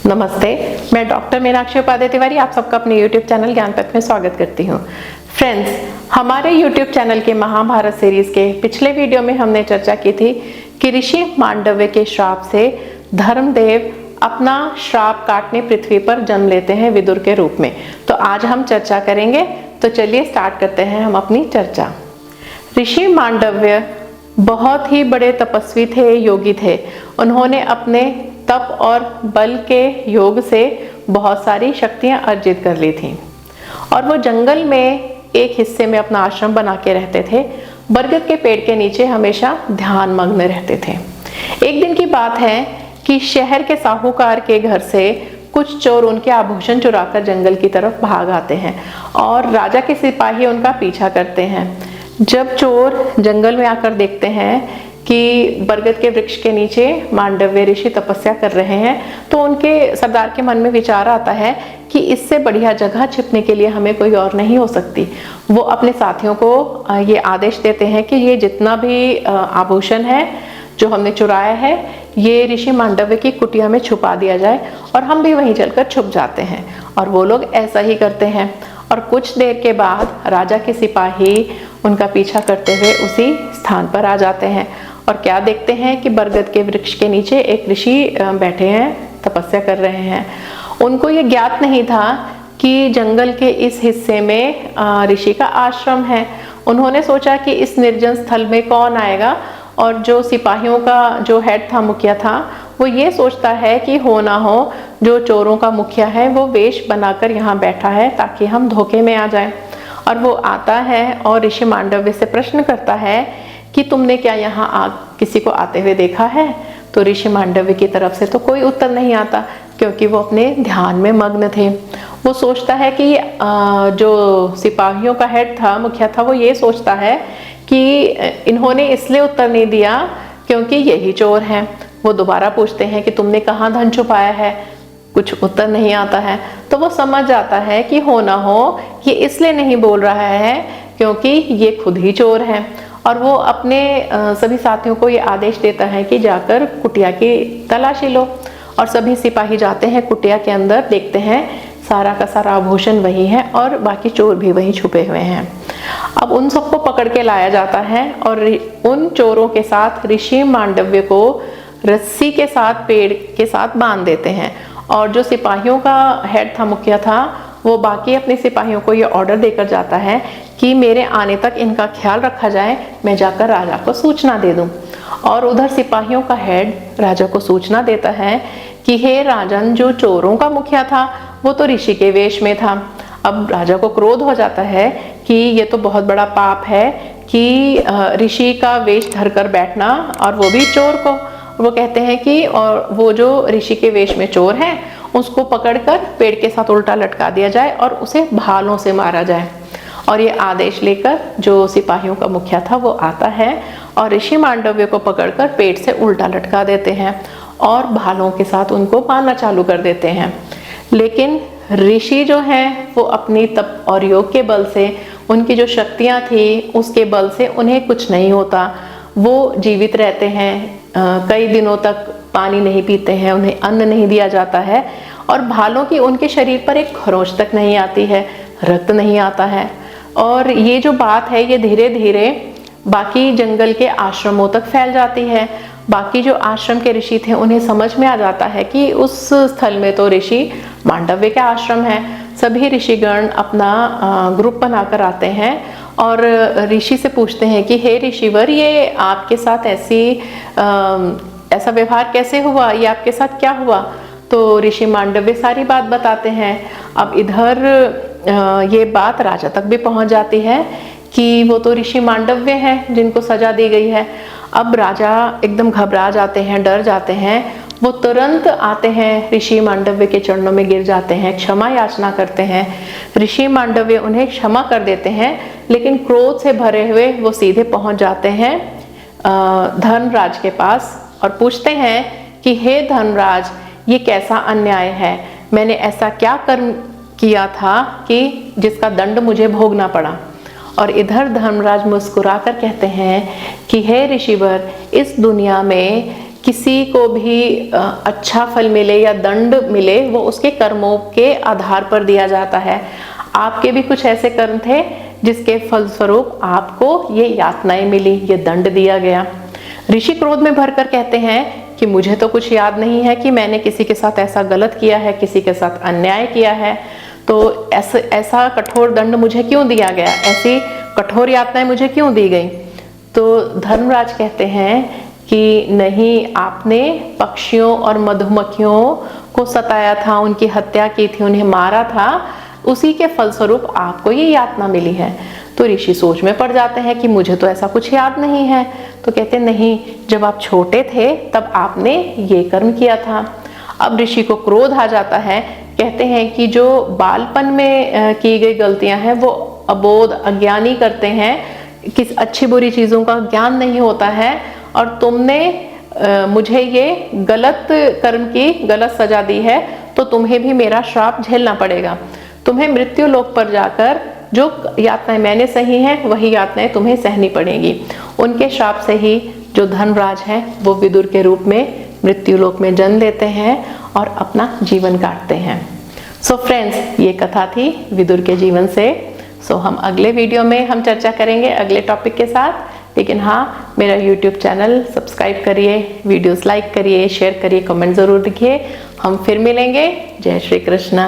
नमस्ते, मैं डॉक्टर मीनाक्षी उपाध्याय तिवारी आप सबका अपने YouTube चैनल ज्ञान पथ में स्वागत करती हूँ। फ्रेंड्स, हमारे YouTube चैनल के महाभारत सीरीज के पिछले वीडियो में हमने चर्चा की थी कि ऋषि मांडव्य के श्राप से धर्मदेव अपना श्राप काटने पृथ्वी पर जन्म लेते हैं विदुर के रूप में। तो आज हम चर्चा करेंगे, तो चलिए स्टार्ट करते हैं हम अपनी चर्चा। ऋषि मांडव्य बहुत ही बड़े तपस्वी थे, योगी थे। उन्होंने अपने तप और बल के योग से बहुत सारी शक्तियां अर्जित कर ली थी और वो जंगल में एक हिस्से में अपना आश्रम बना के रहते थे। बरगद के पेड़ के नीचे हमेशा ध्यान मग्न रहते थे। एक दिन की बात है कि शहर के साहूकार के घर से कुछ चोर उनके आभूषण चुराकर जंगल की तरफ भाग आते हैं और राजा के सिपाही उनका पीछा करते हैं। जब चोर जंगल में आकर देखते हैं कि बरगद के वृक्ष के नीचे मांडव्य ऋषि तपस्या कर रहे हैं, तो उनके सरदार के मन में विचार आता है कि इससे बढ़िया जगह छिपने के लिए हमें कोई और नहीं हो सकती। वो अपने साथियों को ये आदेश देते हैं कि ये जितना भी आभूषण है जो हमने चुराया है, ये ऋषि मांडव्य की कुटिया में छुपा दिया जाए और हम भी वहीं चलकर छुप जाते हैं। और वो लोग ऐसा ही करते हैं और कुछ देर के बाद राजा के सिपाही उनका पीछा करते हुए उसी स्थान पर आ जाते हैं और क्या देखते हैं कि बरगद के वृक्ष के नीचे एक ऋषि बैठे हैं, तपस्या कर रहे हैं। उनको ये ज्ञात नहीं था कि जंगल के इस हिस्से में ऋषि का आश्रम है। उन्होंने सोचा कि इस निर्जन स्थल में कौन आएगा, और जो सिपाहियों का जो हेड था, मुखिया था, वो ये सोचता है कि हो ना हो जो चोरों का मुखिया है वो वेश बनाकर यहाँ बैठा है ताकि हम धोखे में आ जाएं। और वो आता है और ऋषि मांडव्य से प्रश्न करता है कि तुमने क्या यहाँ किसी को आते हुए देखा है? तो ऋषि मांडव्य की तरफ से तो कोई उत्तर नहीं आता क्योंकि वो अपने ध्यान में मग्न थे। वो सोचता है कि जो सिपाहियों का हेड था, मुखिया था, वो ये सोचता है कि इन्होंने इसलिए उत्तर नहीं दिया क्योंकि यही चोर हैं। वो दोबारा पूछते हैं कि तुमने कहाँ धन छुपाया है? कुछ उत्तर नहीं आता है। तो वो समझ जाता है कि हो ना हो ये इसलिए नहीं बोल रहा है क्योंकि ये खुद ही चोर है। और वो अपने सभी साथियों को ये आदेश देता है कि जाकर कुटिया की तलाशी लो। और सभी सिपाही जाते हैं कुटिया के अंदर, देखते हैं सारा का सारा आभूषण वही है और बाकी चोर भी वहीं छुपे हुए हैं। अब उन सबको पकड़ के लाया जाता है और उन चोरों के साथ ऋषि मांडव्य को रस्सी के साथ पेड़ के साथ बांध देते हैं। और जो सिपाहियों का हेड था, मुखिया था, वो बाकी अपने सिपाहियों को ये ऑर्डर देकर जाता है कि मेरे आने तक इनका ख्याल रखा जाए, मैं जाकर राजा को सूचना दे दूं। और उधर सिपाहियों का हेड राजा को सूचना देता है कि हे राजन, जो चोरों का मुखिया था वो तो ऋषि के वेश में था। अब राजा को क्रोध हो जाता है कि ये तो बहुत बड़ा पाप है कि ऋषि का वेश धरकर बैठना, और वो भी चोर को। वो कहते हैं कि और वो जो ऋषि के वेश में चोर है उसको पकड़कर पेड़ के साथ उल्टा लटका दिया जाए और उसे भालों से मारा जाए। और ये आदेश लेकर जो सिपाहियों का मुखिया था वो आता है और ऋषि मांडव्य को पकड़कर पेड़ से उल्टा लटका देते हैं और भालों के साथ उनको मारना चालू कर देते हैं। लेकिन ऋषि जो हैं वो अपनी तप और योग के बल से, उनकी जो शक्तियां थी उसके बल से उन्हें कुछ नहीं होता। वो जीवित रहते हैं, कई दिनों तक पानी नहीं पीते हैं, उन्हें अन्न नहीं दिया जाता है और भालों की उनके शरीर पर एक खरोंच तक नहीं आती है, रक्त नहीं आता है। और ये जो बात है ये धीरे धीरे बाकी जंगल के आश्रमों तक फैल जाती है। बाकी जो आश्रम के ऋषि थे उन्हें समझ में आ जाता है कि उस स्थल में तो ऋषि मांडव्य का आश्रम है। सभी ऋषिगण अपना ग्रुप बनाकर आते हैं और ऋषि से पूछते हैं कि हे ऋषिवर, ये आपके साथ ऐसा व्यवहार कैसे हुआ, ये आपके साथ क्या हुआ? तो ऋषि मांडव्य सारी बात बताते हैं। अब इधर ये बात राजा तक भी पहुंच जाती है कि वो तो ऋषि मांडव्य हैं जिनको सजा दी गई है। अब राजा एकदम घबरा जाते हैं, डर जाते हैं। वो तुरंत आते हैं, ऋषि मांडव्य के चरणों में गिर जाते हैं, क्षमा याचना करते हैं। ऋषि मांडव्य उन्हें क्षमा कर देते हैं, लेकिन क्रोध से भरे हुए वो सीधे पहुंच जाते हैं धर्मराज के पास और पूछते हैं कि हे धर्मराज, ये कैसा अन्याय है? मैंने ऐसा क्या कर्म किया था कि जिसका दंड मुझे भोगना पड़ा? और इधर धर्मराज मुस्कुराकर कहते हैं कि हे ऋषिवर, इस दुनिया में किसी को भी अच्छा फल मिले या दंड मिले वो उसके कर्मों के आधार पर दिया जाता है। आपके भी कुछ ऐसे कर्म थे जिसके फलस्वरूप आपको ये यातनाएं मिली, ये दंड दिया गया। ऋषि क्रोध में भरकर कहते हैं कि मुझे तो कुछ याद नहीं है कि मैंने किसी के साथ ऐसा गलत किया है, किसी के साथ अन्याय किया है, तो ऐसा कठोर दंड मुझे क्यों दिया गया, ऐसी कठोर यातनाएं मुझे क्यों दी गई। तो धर्मराज कहते हैं कि नहीं, आपने पक्षियों और मधुमक्खियों को सताया था, उनकी हत्या की थी, उन्हें मारा था, उसी के फलस्वरूप आपको ये यातना मिली है। तो ऋषि सोच में पड़ जाते हैं कि मुझे तो ऐसा कुछ याद नहीं है। तो कहते नहीं, जब आप छोटे थे तब आपने ये कर्म किया था। अब ऋषि को क्रोध आ जाता है। कहते हैं कि जो बालपन में की गई गलतियां हैं वो अबोध अज्ञानी करते हैं, किस अच्छी बुरी चीजों का ज्ञान नहीं होता है, और तुमने मुझे ये गलत कर्म की गलत सजा दी है, तो तुम्हें भी मेरा श्राप झेलना पड़ेगा। तुम्हें मृत्यु लोक पर जाकर जो यातनाएं मैंने सही हैं वही यातनाएं तुम्हें सहनी पड़ेंगी। उनके श्राप से ही जो धर्मराज हैं वो विदुर के रूप में मृत्यु लोक में जन्म लेते हैं और अपना जीवन काटते हैं। सो फ्रेंड्स, ये कथा थी विदुर के जीवन से। सो हम अगले वीडियो में हम चर्चा करेंगे अगले टॉपिक के साथ। लेकिन हाँ, मेरा YouTube चैनल सब्सक्राइब करिए, वीडियोस लाइक करिए, शेयर करिए, कमेंट ज़रूर लिखिए। हम फिर मिलेंगे। जय श्री कृष्णा।